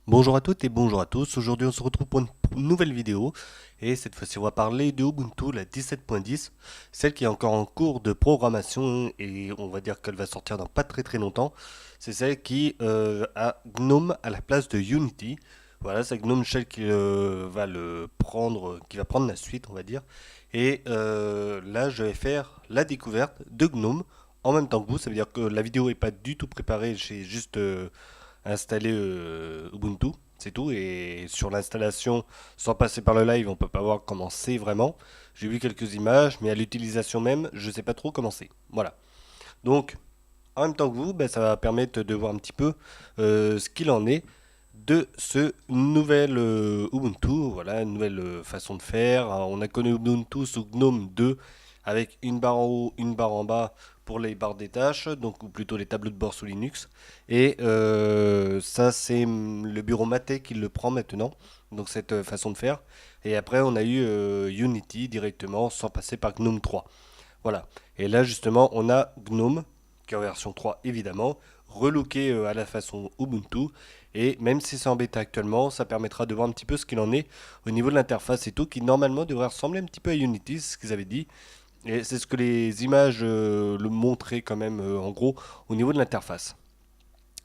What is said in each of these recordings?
Bonjour à toutes et bonjour à tous. Aujourd'hui, on se retrouve pour une nouvelle vidéo. Et cette fois-ci, on va parler de Ubuntu, la 17.10, celle qui est encore en cours de programmation et on va dire qu'elle va sortir dans pas très longtemps. C'est celle qui a GNOME à la place de Unity. Voilà, c'est GNOME Shell qui va le prendre, qui va prendre la suite, on va dire. Et là, je vais faire la découverte de GNOME en même temps que vous. Ça veut dire que la vidéo n'est pas du tout préparée. J'ai juste installer Ubuntu, c'est tout. Et sur l'installation, sans passer par le live, on peut pas voir comment c'est vraiment. J'ai vu quelques images, mais à l'utilisation même, je sais pas trop comment c'est. Voilà. Donc, en même temps que vous, ben, ça va permettre de voir un petit peu ce qu'il en est de ce nouvel Ubuntu. Voilà, une nouvelle façon de faire. Alors, on a connu Ubuntu sous GNOME 2 avec une barre en haut, une barre en bas pour les barres des tâches, donc ou plutôt les tableaux de bord sous Linux. Et ça, c'est le bureau Mate qui le prend maintenant, donc cette façon de faire. Et après, on a eu Unity directement sans passer par GNOME 3. Voilà. Et là, justement, on a GNOME, qui est en version 3 évidemment, relooké à la façon Ubuntu. Et même si c'est en bêta actuellement, ça permettra de voir un petit peu ce qu'il en est au niveau de l'interface et tout, qui normalement devrait ressembler un petit peu à Unity, c'est ce qu'ils avaient dit. Et c'est ce que les images le montraient quand même, en gros, au niveau de l'interface.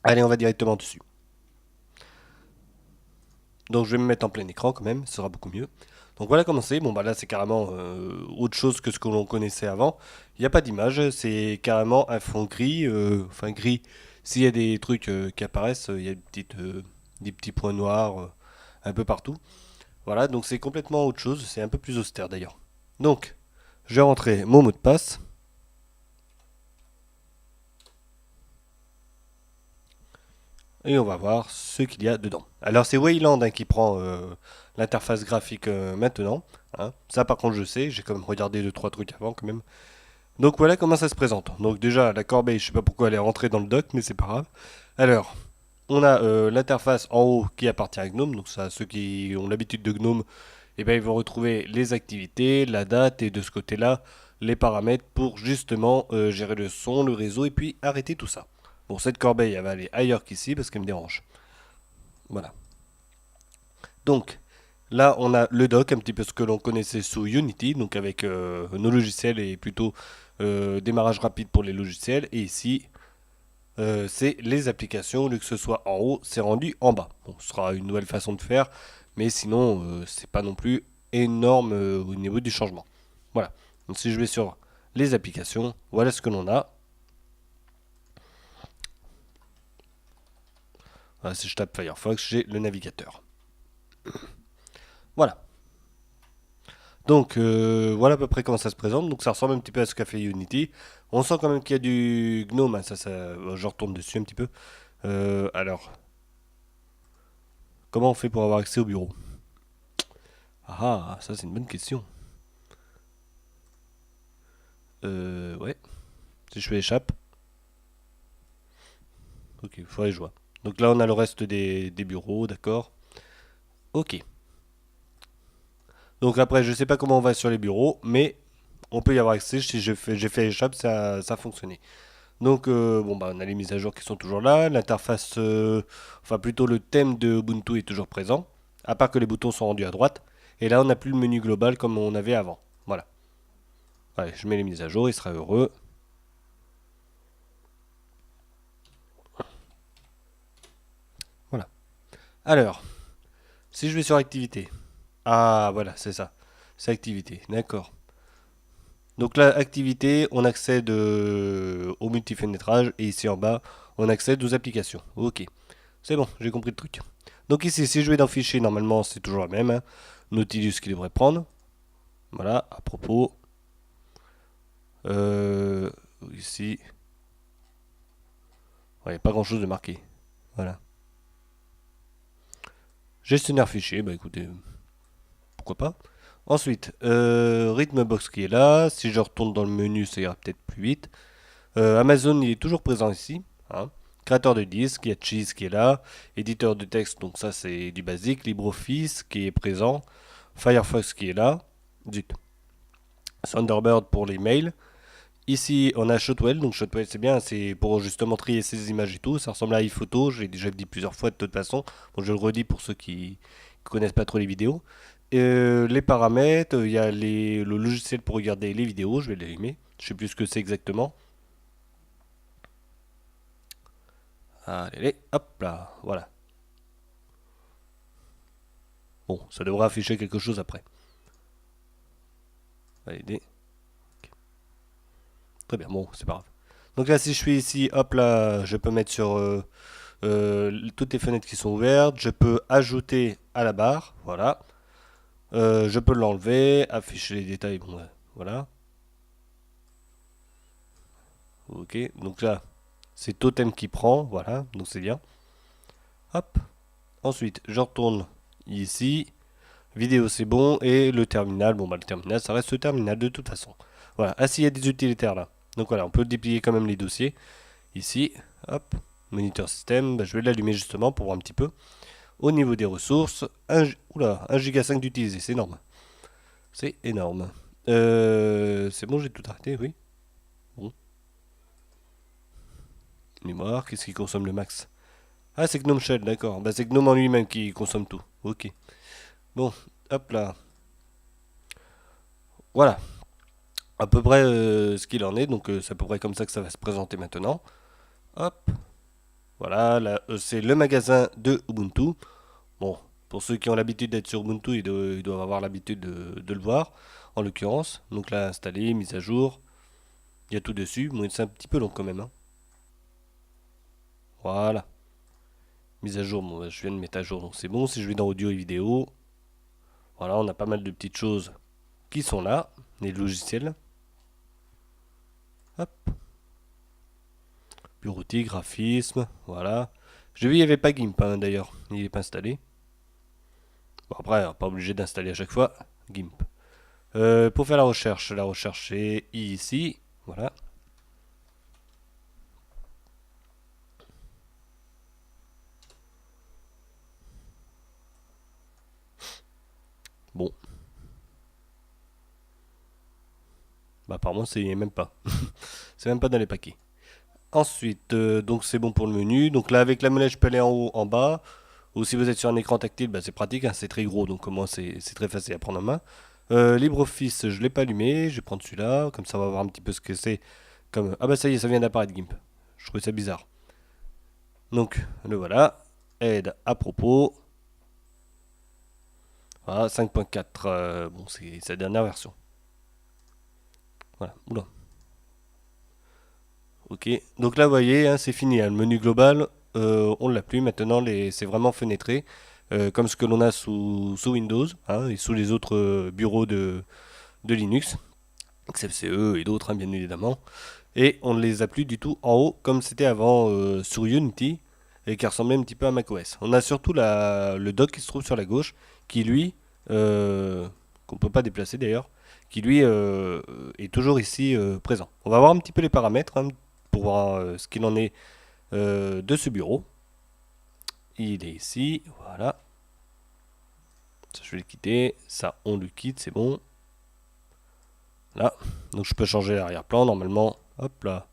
Allez, on va directement dessus. Donc je vais me mettre en plein écran quand même, ce sera beaucoup mieux. Donc voilà comment c'est. Bon bah là c'est carrément autre chose que ce que l'on connaissait avant. Il n'y a pas d'image, c'est carrément un fond gris, enfin gris. S'il y a des trucs qui apparaissent, il y a des petits points noirs un peu partout. Voilà, donc c'est complètement autre chose, c'est un peu plus austère d'ailleurs. Donc, je vais rentrer mon mot de passe et on va voir ce qu'il y a dedans. Alors c'est Wayland hein, qui prend l'interface graphique maintenant. Hein. Ça par contre je sais, j'ai quand même regardé deux trois trucs avant quand même. Donc voilà comment ça se présente. Donc déjà la corbeille, je sais pas pourquoi elle est rentrée dans le dock, mais c'est pas grave. Alors on a l'interface en haut qui appartient à GNOME, donc ça ceux qui ont l'habitude de GNOME, eh ben, ils vont retrouver les activités, la date et de ce côté-là les paramètres pour justement gérer le son, le réseau et puis arrêter tout ça. Bon cette corbeille elle va aller ailleurs qu'ici parce qu'elle me dérange. Voilà. Donc, là, on a le dock, un petit peu ce que l'on connaissait sous Unity, donc avec nos logiciels et plutôt démarrage rapide pour les logiciels. Et ici, c'est les applications. Au lieu que ce soit en haut, c'est rendu en bas. Bon, ce sera une nouvelle façon de faire, mais sinon, c'est pas non plus énorme au niveau du changement. Voilà. Donc, si je vais sur les applications, voilà ce que l'on a. Voilà, si je tape Firefox, j'ai le navigateur. Voilà. Donc voilà à peu près comment ça se présente. Donc ça ressemble un petit peu à ce qu'a fait Unity. On sent quand même qu'il y a du Gnome. Hein, je retourne dessus un petit peu. Alors, comment on fait pour avoir accès au bureau? Ah, ça c'est une bonne question. Ouais. Si je fais échappe. Ok, il faudrait que je vois. Donc là on a le reste des bureaux, d'accord. Ok. Donc après je sais pas comment on va sur les bureaux, mais on peut y avoir accès. Si j'ai fait échappe, ça a fonctionné. Donc, bon, bah, on a les mises à jour qui sont toujours là. L'interface, enfin plutôt le thème de Ubuntu est toujours présent, à part que les boutons sont rendus à droite. Et là, on n'a plus le menu global comme on avait avant. Voilà. Allez, je mets les mises à jour, il sera heureux. Voilà. Alors, si je vais sur activité. Ah, voilà, c'est ça. C'est activité, d'accord. Donc là, activité, on accède au multifénétrage et ici en bas, on accède aux applications. Ok. C'est bon, j'ai compris le truc. Donc ici, si je vais dans fichier, normalement c'est toujours la même. Hein. Nautilus qui devrait prendre. Voilà, à propos. Euh, ici, ouais, pas grand chose de marqué. Voilà. Gestionnaire fichier, bah écoutez, pourquoi pas. Ensuite, Rhythmbox qui est là. Si je retourne dans le menu, ça ira peut-être plus vite. Amazon, il est toujours présent ici. Hein. Créateur de disques, il y a Cheese qui est là. Éditeur de texte, donc ça c'est du basique. LibreOffice qui est présent. Firefox qui est là. Zut. Thunderbird pour les mails. Ici, on a Shotwell. Donc Shotwell, c'est bien, c'est pour justement trier ces images et tout. Ça ressemble à iPhoto. J'ai déjà dit plusieurs fois de toute façon. Bon, je le redis pour ceux qui connaissent pas trop les vidéos. Les paramètres, il y a le logiciel pour regarder les vidéos. Je vais l'allumer. Je sais plus ce que c'est exactement. Allez, hop là, voilà. Bon, ça devrait afficher quelque chose après. Valider. Très bien, bon, c'est pas grave. Donc là, si je suis ici, hop là, je peux mettre sur toutes les fenêtres qui sont ouvertes. Je peux ajouter à la barre, voilà. Je peux l'enlever, afficher les détails, bon, voilà. Ok, donc là, c'est Totem qui prend, voilà, donc c'est bien. Hop. Ensuite, je retourne ici. Vidéo, c'est bon. Et le terminal, bon, bah le terminal, ça reste le terminal de toute façon. Voilà. Ah, s'il y a des utilitaires là. Donc voilà, on peut déplier quand même les dossiers. Ici, hop, moniteur système, bah, je vais l'allumer justement pour voir un petit peu. Au niveau des ressources, oula, 1 giga 5 d'utiliser, c'est énorme. C'est énorme. C'est bon, j'ai tout arrêté, oui. Bon. Mémoire, qu'est-ce qui consomme le max? Ah, c'est Gnome Shell, d'accord. Bah, c'est Gnome en lui-même qui consomme tout. Ok. Bon, hop là. Voilà. À peu près ce qu'il en est. Donc, c'est à peu près comme ça que ça va se présenter maintenant. Hop. Voilà, là, c'est le magasin de Ubuntu. Bon, pour ceux qui ont l'habitude d'être sur Ubuntu, ils doivent avoir l'habitude de le voir, en l'occurrence. Donc là, installé, mise à jour, il y a tout dessus. Bon, c'est un petit peu long quand même, hein. Voilà, mise à jour, bon, je viens de mettre à jour, donc c'est bon. Si je vais dans audio et vidéo, voilà, on a pas mal de petites choses qui sont là, les logiciels. Hop, bureautique, graphisme, voilà. J'ai vu, il n'y avait pas GIMP, hein, d'ailleurs, il n'est pas installé. Bon, après, pas obligé d'installer à chaque fois GIMP. Pour faire la recherche est ici. Voilà. Bon. Bah, apparemment, c'est même pas. C'est même pas dans les paquets. Ensuite, donc c'est bon pour le menu. Donc là, avec la molette, je peux aller en haut, en bas. Ou si vous êtes sur un écran tactile, bah, c'est pratique, hein, c'est très gros. Donc, moi, c'est très facile à prendre en main. LibreOffice, je ne l'ai pas allumé. Je vais prendre celui-là. Comme ça, on va voir un petit peu ce que c'est. Comme... Ah, bah, ça y est, ça vient d'apparaître GIMP. Je trouvais ça bizarre. Donc, le voilà. Aide à propos. Voilà, 5.4. Bon, c'est sa dernière version. Voilà, oula. Ok, donc là, vous voyez, hein, c'est fini, hein, le menu global, on ne l'a plus. Maintenant, c'est vraiment fenêtré, comme ce que l'on a sous Windows, hein, et sous les autres bureaux de Linux, XFCE et d'autres, hein, bien évidemment. Et on ne les a plus du tout en haut, comme c'était avant sur Unity, et qui ressemblait un petit peu à macOS. On a surtout le dock qui se trouve sur la gauche, qui lui, qu'on ne peut pas déplacer d'ailleurs, qui lui est toujours ici présent. On va voir un petit peu les paramètres, hein, pour voir ce qu'il en est de ce bureau. Il est ici, voilà. Ça, je vais le quitter. Ça, on le quitte, c'est bon. Là, donc je peux changer l'arrière-plan normalement. Hop là.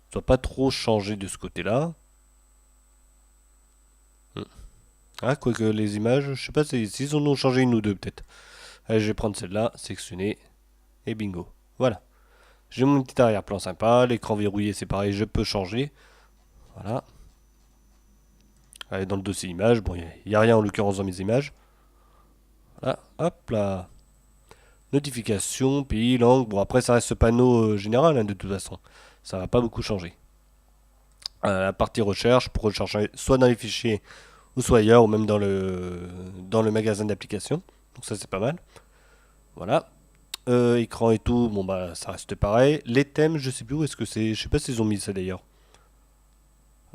Ça doit pas trop changer de ce côté-là. Ah, quoique les images, je sais pas s'ils en ont changé une ou deux peut-être. Allez, je vais prendre celle-là, sélectionner, et bingo. Voilà. J'ai mon petit arrière-plan sympa, l'écran verrouillé c'est pareil, je peux changer. Voilà. Allez, dans le dossier images, bon, il n'y a rien en l'occurrence dans mes images. Voilà, hop là. Notification, pays, langue. Bon, après, ça reste ce panneau général, hein, de toute façon. Ça va pas beaucoup changer. La partie recherche, pour rechercher soit dans les fichiers, ou soit ailleurs, ou même dans le magasin d'applications. Donc ça, c'est pas mal. Voilà. Écran et tout, bon, bah, ça reste pareil. Les thèmes, je sais plus où est-ce que c'est. Je sais pas s'ils ont mis ça d'ailleurs.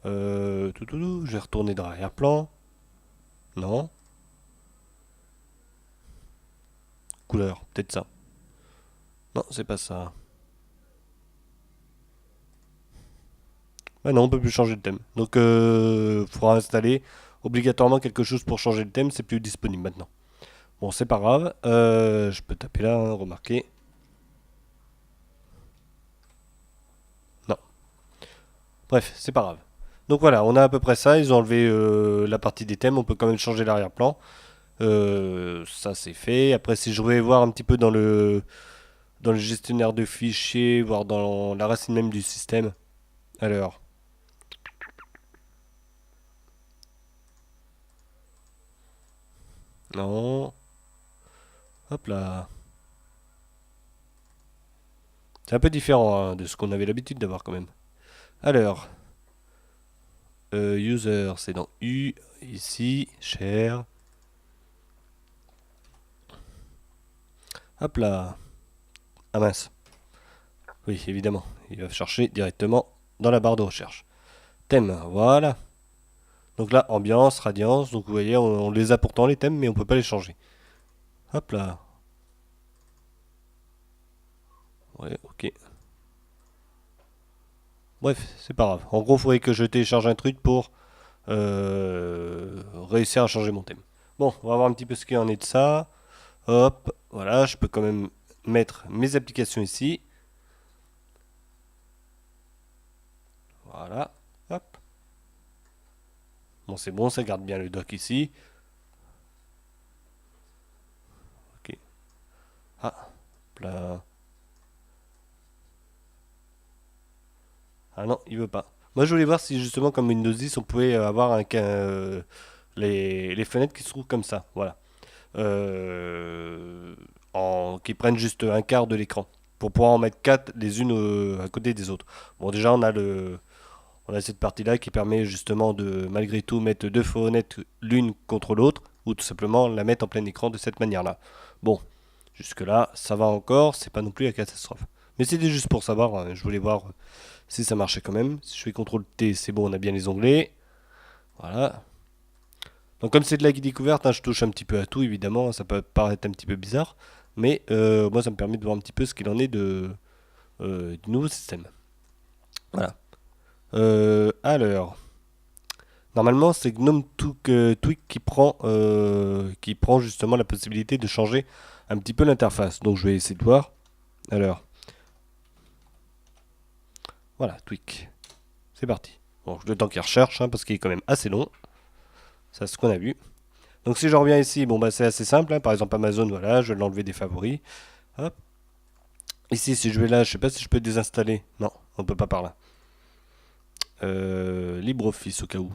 Je vais retourner dans l'arrière-plan. Non. Couleur, peut-être ça. Non, c'est pas ça. Ah non, on peut plus changer de thème. Donc, il faudra installer obligatoirement quelque chose pour changer de thème. C'est plus disponible maintenant. Bon, c'est pas grave. Je peux taper là, hein, remarquez. Bref, c'est pas grave. Donc voilà, on a à peu près ça. Ils ont enlevé la partie des thèmes. On peut quand même changer l'arrière-plan. Ça c'est fait. Après, si je voulais voir un petit peu dans le gestionnaire de fichiers, voire dans la racine même du système. Alors, non. Hop là. C'est un peu différent hein, de ce qu'on avait l'habitude d'avoir quand même. Alors, user, c'est dans U, ici, share. Hop là. Ah mince. Oui, évidemment. Il va chercher directement dans la barre de recherche. Thème, voilà. Donc là, ambiance, radiance. Donc vous voyez, on les a pourtant les thèmes, mais on peut pas les changer. Hop là. Ouais, ok. Bref, c'est pas grave. En gros, il faudrait que je télécharge un truc pour réussir à changer mon thème. Bon, on va voir un petit peu ce qu'il en est de ça. Hop, voilà, je peux quand même mettre mes applications ici. Voilà, hop. Bon, c'est bon, ça garde bien le dock ici. Ok. Ah, là. Ah non, il veut pas. Moi, je voulais voir si justement, comme Windows 10, on pouvait avoir les fenêtres qui se trouvent comme ça. Voilà. Euh, qui prennent juste un quart de l'écran. Pour pouvoir en mettre quatre les unes à côté des autres. Bon, déjà, on a cette partie-là qui permet justement de, malgré tout, mettre deux fenêtres l'une contre l'autre, ou tout simplement la mettre en plein écran de cette manière-là. Bon, jusque-là, ça va encore, c'est pas non plus la catastrophe. Mais c'était juste pour savoir, hein, je voulais voir si ça marchait quand même. Si je fais CTRL T, c'est bon, on a bien les onglets. Voilà. Donc comme c'est de la guide découverte, hein, je touche un petit peu à tout, évidemment, ça peut paraître un petit peu bizarre, mais moi ça me permet de voir un petit peu ce qu'il en est du nouveau système. Voilà. Alors, normalement c'est GNOME Tweak qui prend justement la possibilité de changer un petit peu l'interface. Donc je vais essayer de voir. Alors, voilà, Tweak. C'est parti. Bon, le temps qu'il recherche, hein, parce qu'il est quand même assez long. Ça, c'est ce qu'on a vu. Donc si je reviens ici, bon bah c'est assez simple. Hein. Par exemple Amazon, voilà, je vais l'enlever des favoris. Hop. Ici, si je vais là, je sais pas si je peux désinstaller. Non, on peut pas par là. LibreOffice au cas où.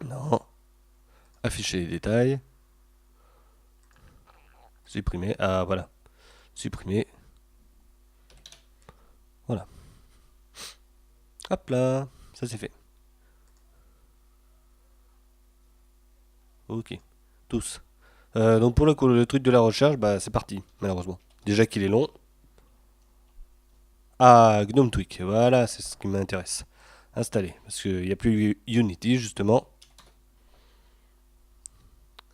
Non. Afficher les détails. Supprimer. Ah voilà. Supprimer. Voilà. Hop là. Ça c'est fait. Ok. Tous. Donc pour le truc de la recherche, bah c'est parti, malheureusement. Déjà qu'il est long. Ah, GNOME Tweak. Voilà, c'est ce qui m'intéresse. Installer. Parce qu'il n'y a plus Unity, justement.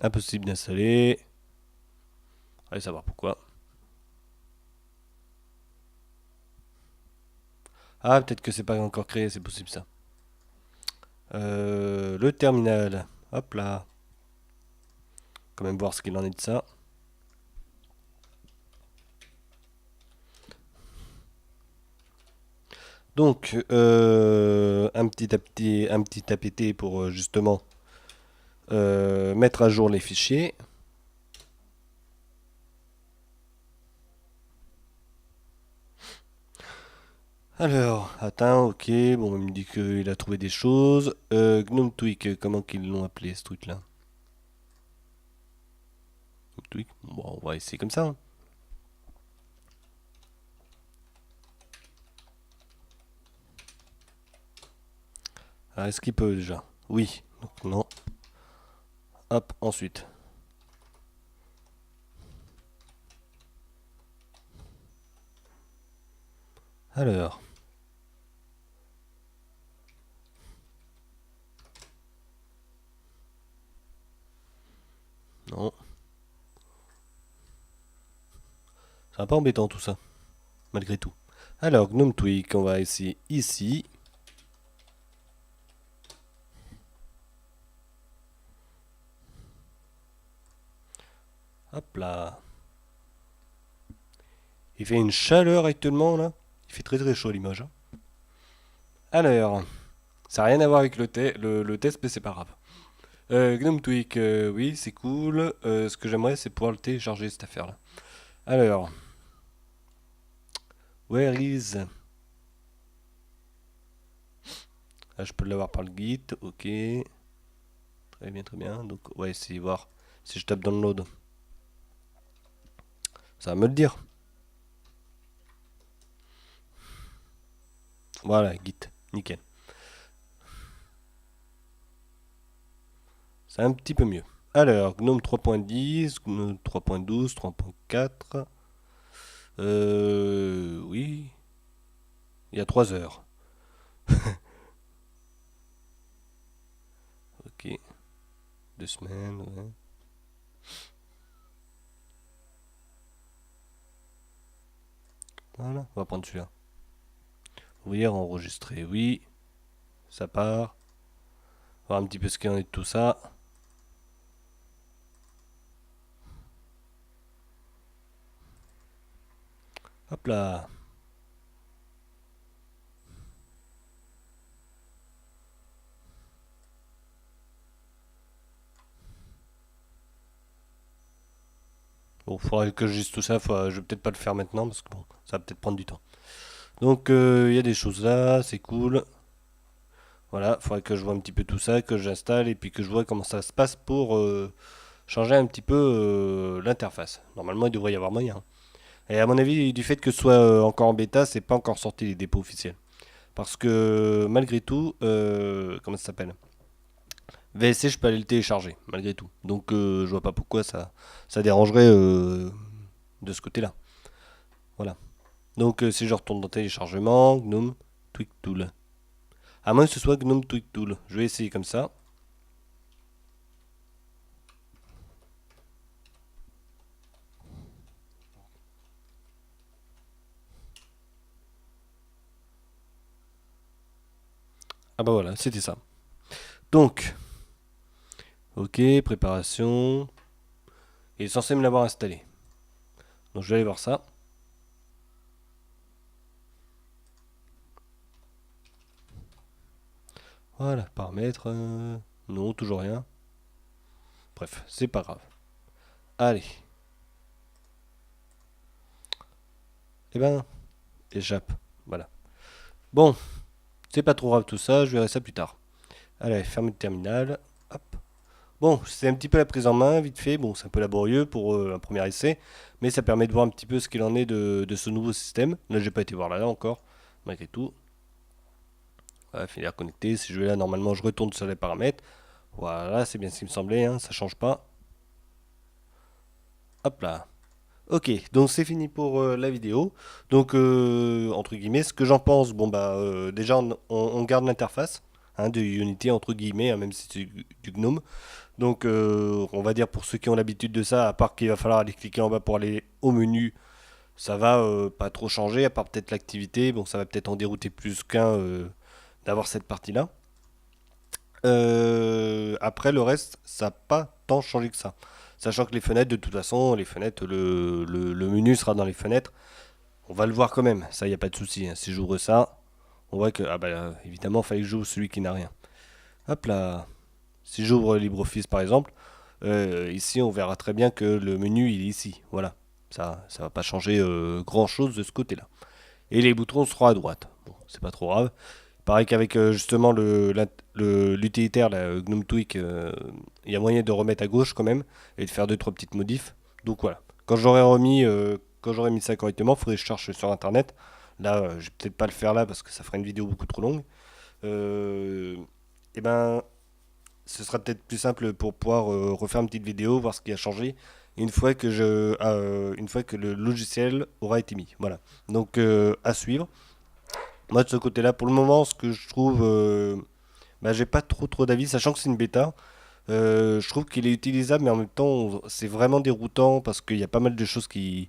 Impossible d'installer. Allez savoir pourquoi. Ah, peut-être que c'est pas encore créé, c'est possible ça. Le terminal. Hop là. Quand même voir ce qu'il en est de ça. Donc, un petit APT pour justement mettre à jour les fichiers. Alors, atteint, ok, bon, il me dit qu'il a trouvé des choses. GNOME Tweak, comment qu'ils l'ont appelé ce truc-là? GNOME Tweak, bon, on va essayer comme ça. Hein. Ah, est-ce qu'il peut déjà? Oui, donc non. Hop, ensuite. Alors. Non. C'est un peu embêtant tout ça, malgré tout. Alors, GNOME Tweak, on va essayer ici. Hop là. Il fait une chaleur actuellement là. Il fait très très chaud à Limoges, hein. Alors, ça n'a rien à voir avec le test, mais c'est pas grave. GNOME Tweak, oui, c'est cool. Ce que j'aimerais, c'est pouvoir le télécharger, cette affaire-là. Alors, where is... Ah, je peux l'avoir par le Git, ok. Très bien, très bien. Donc, on va essayer de voir si je tape download. Ça va me le dire. Voilà, Git, nickel. C'est un petit peu mieux. Alors, GNOME 3.10, GNOME 3.12, 3.4. Oui. Il y a 3 heures. Ok. 2 semaines, ouais. Voilà, on va prendre celui-là. Ouvrir, enregistrer, oui. Ça part. Voir un petit peu ce qu'il en est de tout ça. Hop là. Bon, faudrait que je dise tout ça. Je vais peut-être pas le faire maintenant parce que bon, ça va peut-être prendre du temps. Donc, il y a des choses là, c'est cool. Voilà, faudrait que je vois un petit peu tout ça, que j'installe et puis que je vois comment ça se passe pour changer un petit peu l'interface. Normalement, il devrait y avoir moyen. Et à mon avis, du fait que ce soit encore en bêta, c'est pas encore sorti les dépôts officiels. Parce que malgré tout, comment ça s'appelle? VSC, je peux aller le télécharger, malgré tout. Donc je vois pas pourquoi ça dérangerait de ce côté-là. Voilà. Donc si je retourne dans téléchargement, GNOME Tweak Tool. À moins que ce soit GNOME Tweak Tool. Je vais essayer comme ça. Ah bah voilà, c'était ça. Donc, ok, préparation. Il est censé me l'avoir installé. Donc je vais aller voir ça. Voilà, paramètres. Non, toujours rien. Bref, c'est pas grave. Allez. Eh ben, échappe. Voilà. Bon, c'est pas trop grave tout ça, je verrai ça plus tard. Allez, ferme le terminal. Hop. Bon, c'est un petit peu la prise en main, vite fait. Bon, c'est un peu laborieux pour un premier essai, mais ça permet de voir un petit peu ce qu'il en est de ce nouveau système. Là, j'ai pas été voir là encore, malgré tout. Voilà, finir connecté. Si je vais là, normalement, je retourne sur les paramètres. Voilà, c'est bien ce qui me semblait, hein, ça change pas. Hop là. Ok, donc c'est fini pour la vidéo. Donc, entre guillemets, ce que j'en pense, bon bah, déjà, on garde l'interface hein, de Unity, entre guillemets, hein, même si c'est du GNOME. Donc, on va dire pour ceux qui ont l'habitude de ça, à part qu'il va falloir aller cliquer en bas pour aller au menu, ça va pas trop changer, à part peut-être l'activité. Bon, ça va peut-être en dérouter plus qu'un d'avoir cette partie-là. Après, le reste, ça n'a pas tant changé que ça. Sachant que les fenêtres, de toute façon, les fenêtres, le menu sera dans les fenêtres. On va le voir quand même, ça, il n'y a pas de souci, hein. Si j'ouvre ça, on voit que, ah bah évidemment, il fallait que j'ouvre celui qui n'a rien. Hop là. Si j'ouvre LibreOffice par exemple, ici on verra très bien que le menu il est ici. Voilà. Ça va pas changer grand chose de ce côté-là. Et les boutons seront à droite. Bon, c'est pas trop grave. Pareil qu'avec justement l'utilitaire, la GNOME Tweak, il y a moyen de remettre à gauche quand même et de faire deux trois petites modifs. Donc voilà. Quand j'aurai mis ça correctement, il faudrait que je cherche sur internet. Là, je vais peut-être pas le faire là parce que ça ferait une vidéo beaucoup trop longue. Et ben, ce sera peut-être plus simple pour pouvoir refaire une petite vidéo, voir ce qui a changé une fois que le logiciel aura été mis. Voilà. Donc à suivre. Moi de ce côté-là, pour le moment, ce que je trouve, bah, j'ai pas trop d'avis, sachant que c'est une bêta. Je trouve qu'il est utilisable, mais en même temps, c'est vraiment déroutant parce qu'il y a pas mal de choses qui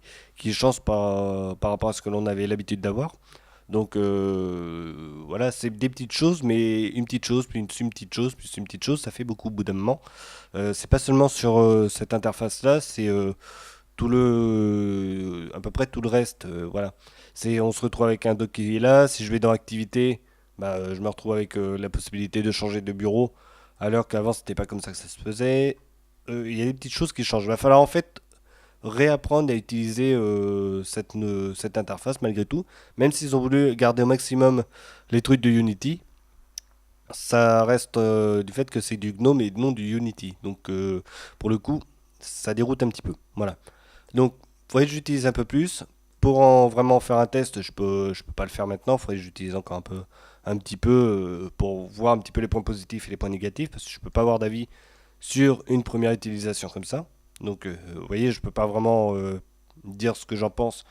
changent par rapport à ce que l'on avait l'habitude d'avoir. Donc voilà, c'est des petites choses, mais une petite chose, puis une petite chose, puis une petite chose, ça fait beaucoup au bout d'un moment. C'est pas seulement sur cette interface-là, c'est à peu près tout le reste. Voilà. On se retrouve avec un dock qui est là. Si je vais dans activité, bah, je me retrouve avec la possibilité de changer de bureau, alors qu'avant c'était pas comme ça que ça se faisait. Il y a des petites choses qui changent. Il va falloir en fait réapprendre à utiliser cette interface malgré tout. Même s'ils ont voulu garder au maximum les trucs de Unity, ça reste du fait que c'est du GNOME et non du Unity. Donc pour le coup, ça déroute un petit peu. Voilà. Donc, il faudrait que j'utilise un peu plus. Pour en vraiment faire un test, je peux pas le faire maintenant. Il faudrait que j'utilise encore un petit peu pour voir un petit peu les points positifs et les points négatifs, parce que je peux pas avoir d'avis sur une première utilisation comme ça. Donc, vous voyez, je peux pas vraiment dire ce que j'en pense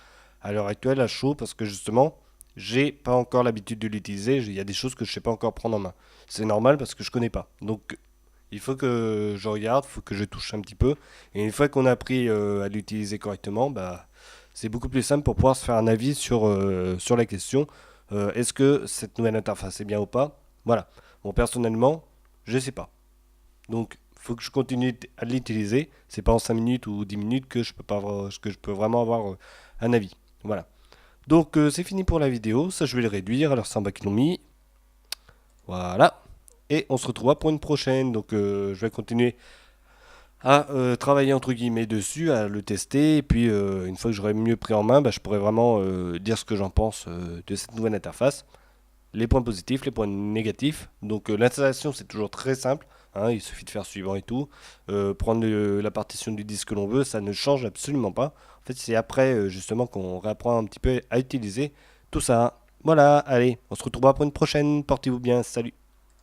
à l'heure actuelle à chaud, parce que justement, j'ai pas encore l'habitude de l'utiliser. Il y a des choses que je sais pas encore prendre en main. C'est normal parce que je connais pas. Donc, il faut que je regarde, il faut que je touche un petit peu. Et une fois qu'on a appris à l'utiliser correctement, bah, c'est beaucoup plus simple pour pouvoir se faire un avis sur la question. Est-ce que cette nouvelle interface est bien ou pas? Voilà. Bon, personnellement, je sais pas. Donc, il faut que je continue à l'utiliser. C'est pas en 5 minutes ou 10 minutes que je peux, pas que je peux vraiment avoir un avis. Voilà. Donc, c'est fini pour la vidéo. Ça, je vais le réduire. Alors, c'est en bas qu'ils l'ont mis. Voilà. Et on se retrouvera pour une prochaine. Donc, je vais continuer à travailler entre guillemets dessus, à le tester. Et puis, une fois que j'aurai mieux pris en main, bah, je pourrai vraiment dire ce que j'en pense de cette nouvelle interface. Les points positifs, les points négatifs. Donc, l'installation, c'est toujours très simple, hein, il suffit de faire suivant et tout. Prendre la partition du disque que l'on veut, ça ne change absolument pas. En fait, c'est après, justement, qu'on réapprend un petit peu à utiliser tout ça. Voilà, allez, on se retrouvera pour une prochaine. Portez-vous bien, salut.